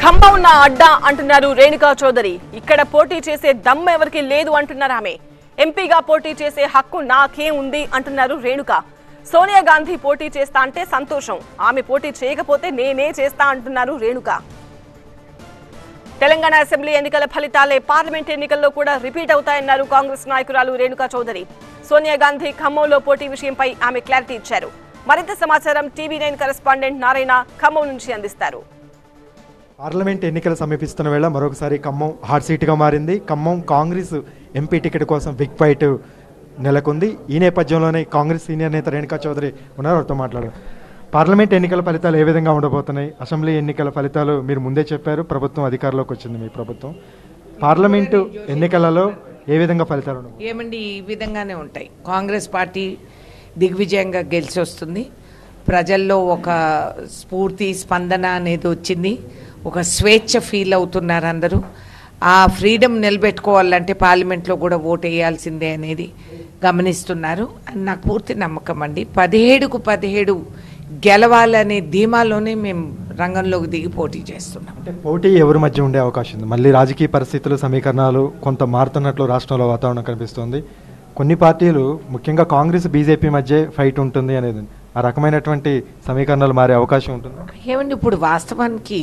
ఖమ్మం నా అడ్డా అంటున్నారు రేణుకా చౌదరి. ఇక్కడ పోటీ చేసే దమ్ము ఎవరికి లేదు అంటున్నారు ఆమె. ఎంపీగా పోటీ చేసే హక్కు నాకే ఉంది అంటున్నారు రేణుక. సోనియా గాంధీ పోటీ చేస్తా అంటే సంతోషం, ఆమె పోటీ చేయకపోతే నేనే చేస్తా అంటున్నారు రేణుక. తెలంగాణ అసెంబ్లీ ఎన్నికల ఫలితాలే పార్లమెంట్ ఎన్నికల్లో కూడా రిపీట్ అవుతాయన్నారు కాంగ్రెస్ నాయకురాలు రేణుకా చౌదరి. సోనియా గాంధీ ఖమ్మంలో పోటీ విషయంపై ఆమె క్లారిటీ ఇచ్చారు. మరింత సమాచారం TV9 కరెస్పాండెంట్ నారాయణ ఖమ్మం నుంచి అందిస్తారు. పార్లమెంట్ ఎన్నికలు సమీపిస్తున్న వేళ మరొకసారి ఖమ్మం హాట్ సీట్గా మారింది. ఖమ్మం కాంగ్రెస్ ఎంపీ టికెట్ కోసం బిగ్ ఫైట్ నెలకొంది. ఈ నేపథ్యంలోనే కాంగ్రెస్ సీనియర్ నేత రేణుకా చౌదరి ఉన్నారు, వారితో మాట్లాడారు. పార్లమెంట్ ఎన్నికల ఫలితాలు ఏ విధంగా ఉండబోతున్నాయి? అసెంబ్లీ ఎన్నికల ఫలితాలు మీరు ముందే చెప్పారు, ప్రభుత్వం అధికారంలోకి వచ్చింది మీ ప్రభుత్వం. పార్లమెంటు ఎన్నికలలో ఏ విధంగా ఫలితాలు ఉండవు? ఏమండి, ఈ విధంగానే ఉంటాయి. కాంగ్రెస్ పార్టీ దిగ్విజయంగా గెలిచి వస్తుంది. ప్రజల్లో ఒక స్ఫూర్తి స్పందన అనేది వచ్చింది. ఒక స్వేచ్ఛ ఫీల్ అవుతున్నారు అందరూ. ఆ ఫ్రీడమ్ నిలబెట్టుకోవాలంటే పార్లమెంట్లో కూడా ఓటు వేయాల్సిందే అనేది గమనిస్తున్నారు. నాకు పూర్తి నమ్మకం అండి. 17కు 17 గెలవాలనే ధీమాలోనే మేము రంగంలోకి దిగి పోటీ చేస్తున్నాం. అంటే పోటీ ఎవరి మధ్య ఉండే అవకాశం ఉంది? మళ్ళీ రాజకీయ పరిస్థితులు సమీకరణాలు కొంత మారుతున్నట్లు రాష్ట్రంలో వాతావరణం కనిపిస్తుంది. కొన్ని పార్టీలు ముఖ్యంగా కాంగ్రెస్ బీజేపీ మధ్య ఫైట్ ఉంటుంది అనేది, ఆ రకమైనటువంటి సమీకరణాలు మారే అవకాశం ఉంటుంది. ఏమండి, ఇప్పుడు వాస్తవానికి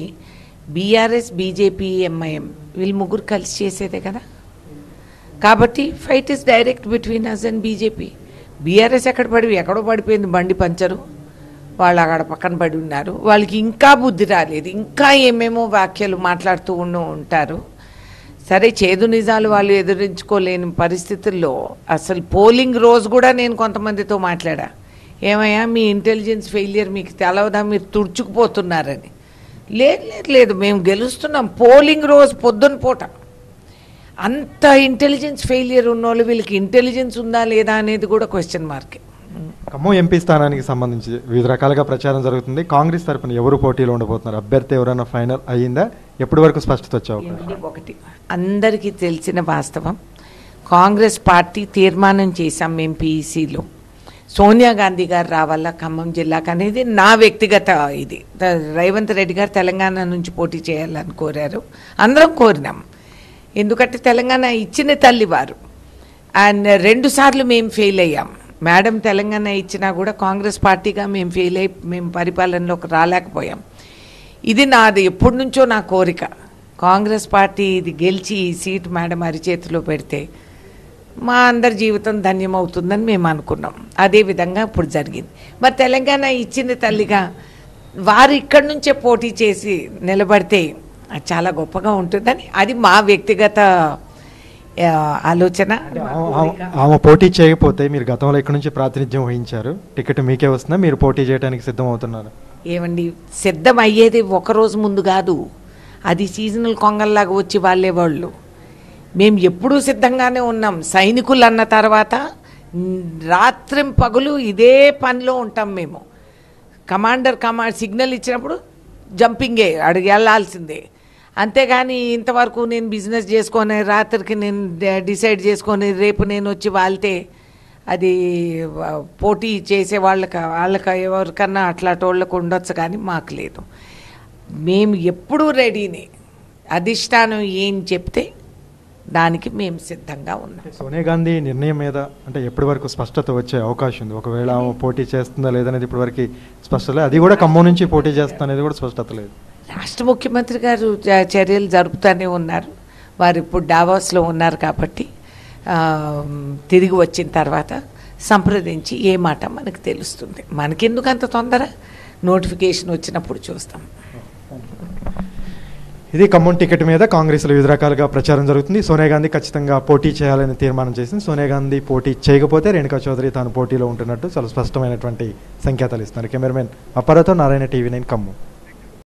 బీఆర్ఎస్ బీజేపీ ఎంఐఎం వీళ్ళు ముగ్గురు కలిసి చేసేదే కదా. కాబట్టి fight is direct between us and BJP. BRS ఎక్కడో పడిపోయింది బండి పంచరు, వాళ్ళు అక్కడ పక్కన పడి ఉన్నారు. వాళ్ళకి ఇంకా బుద్ధి రాలేదు, ఇంకా ఏమేమో వ్యాఖ్యలు మాట్లాడుతూ ఉంటారు. సరే, చేదు నిజాలు వాళ్ళు ఎదురించుకోలేని పరిస్థితుల్లో అసలు పోలింగ్ రోజు కూడా నేను కొంతమందితో మాట్లాడా. ఏమయ్యా, మీ ఇంటెలిజెన్స్ ఫెయిలియర్ మీకు తెలవదా, మీరు తుడుచుకుపోతున్నారని. లేదు, మేము గెలుస్తున్నాం. పోలింగ్ రోజు పొద్దున పూట అంత ఇంటెలిజెన్స్ ఫెయిలియర్ ఉన్నోళ్ళు వీళ్ళకి ఇంటెలిజెన్స్ ఉందా లేదా అనేది కూడా క్వశ్చన్ మార్కే. ఖమ్మం ఎంపీ స్థానానికి సంబంధించి వివిధ రకాలుగా ప్రచారం జరుగుతుంది. కాంగ్రెస్ తరఫున ఎవరు పోటీలో ఉండబోతున్నారు? అభ్యర్థి ఎవరైనా ఫైనల్ అయ్యిందా? ఎప్పటి వరకు స్పష్టత వచ్చావు? ఒకటి అందరికీ తెలిసిన వాస్తవం, కాంగ్రెస్ పార్టీ తీర్మానం చేశాం మేము PECలో, సోనియా గాంధీ గారు రావాలా ఖమ్మం జిల్లాకు అనేది నా వ్యక్తిగత ఇది. రేవంత్ రెడ్డి గారు తెలంగాణ నుంచి పోటీ చేయాలని కోరారు, అందరం కోరినాం. ఎందుకంటే తెలంగాణ ఇచ్చిన తల్లి వారు. అండ్ 2 సార్లు మేము ఫెయిల్ అయ్యాం. మేడం తెలంగాణ ఇచ్చినా కూడా కాంగ్రెస్ పార్టీగా మేము ఫెయిల్ అయ్యి మేము పరిపాలనలోకి రాలేకపోయాం. ఇది నాది ఎప్పటి నుంచో నా కోరిక. కాంగ్రెస్ పార్టీ ఇది గెలిచి ఈ సీట్ మేడం అరిచేతిలో పెడితే మా అందరి జీవితం ధన్యమవుతుందని మేము అనుకున్నాం. అదేవిధంగా ఇప్పుడు జరిగింది. మరి తెలంగాణ ఇచ్చిన తల్లిగా వారు ఇక్కడి నుంచే పోటీ చేసి నిలబడితే అది చాలా గొప్పగా ఉంటుందని అది మా వ్యక్తిగత ఆలోచన. ఆమె పోటీ చేయకపోతే మీరు గతంలో ఇక్కడ నుంచి ప్రాతినిధ్యం వహించారు, టికెట్ మీకే వస్తుందా? మీరు పోటీ చేయడానికి సిద్ధం అవుతున్నారు? ఏమండి, సిద్ధం అయ్యేది ఒకరోజు ముందు కాదు, అది సీజనల్ కొంగల్లాగా వచ్చి వాళ్ళేవాళ్ళు. మేము ఎప్పుడూ సిద్ధంగానే ఉన్నాం. సైనికులు అన్న తర్వాత రాత్రి పగులు ఇదే పనిలో ఉంటాం మేము. కమాండర్ సిగ్నల్ ఇచ్చినప్పుడు జంపింగే, అడిగి వెళ్ళాల్సిందే. అంతేగాని ఇంతవరకు నేను బిజినెస్ చేసుకొని రాత్రికి నేను డిసైడ్ చేసుకొని రేపు నేను వచ్చి వాళ్తే అది పోటీ చేసే వాళ్ళకి ఎవరికన్నా అట్లాంటి ఉండొచ్చు, కానీ మాకు లేదు. మేము ఎప్పుడూ రెడీనే. అధిష్టానం ఏం చెప్తే దానికి మేము సిద్ధంగా ఉన్నాం. సోనియా గాంధీ నిర్ణయం మీద అంటే ఎప్పటి వరకు స్పష్టత వచ్చే అవకాశం ఉంది? ఒకవేళ ఆమె పోటీ చేస్తుందా లేదనేది ఇప్పటివరకు స్పష్టత లేదు. అది కూడా ఖమ్మం నుంచి పోటీ చేస్తా అనేది కూడా స్పష్టత లేదు. రాష్ట్ర ముఖ్యమంత్రి గారు చర్యలు జరుపుతూనే ఉన్నారు. వారు ఇప్పుడు డావోస్లో ఉన్నారు కాబట్టి తిరిగి వచ్చిన తర్వాత సంప్రదించి ఏ మాట మనకు తెలుస్తుంది. మనకెందుకు అంత తొందర? నోటిఫికేషన్ వచ్చినప్పుడు చూస్తాం. ఇది ఖమ్మం టికెట్ మీద కాంగ్రెస్లో వివిధ రకాలుగా ప్రచారం జరుగుతుంది. సోనియా గాంధీ ఖచ్చితంగా పోటీ చేయాలని తీర్మానం చేసింది. సోనియా గాంధీ పోటీ చేయకపోతే రేణుకా చౌదరి తాను పోటీలో ఉంటున్నట్టు చాలా స్పష్టమైనటువంటి సంకేతాలు ఇస్తున్నారు. కెమెరామెన్ అప్పారావుతో నారాయణ, TV9 ఖమ్మం.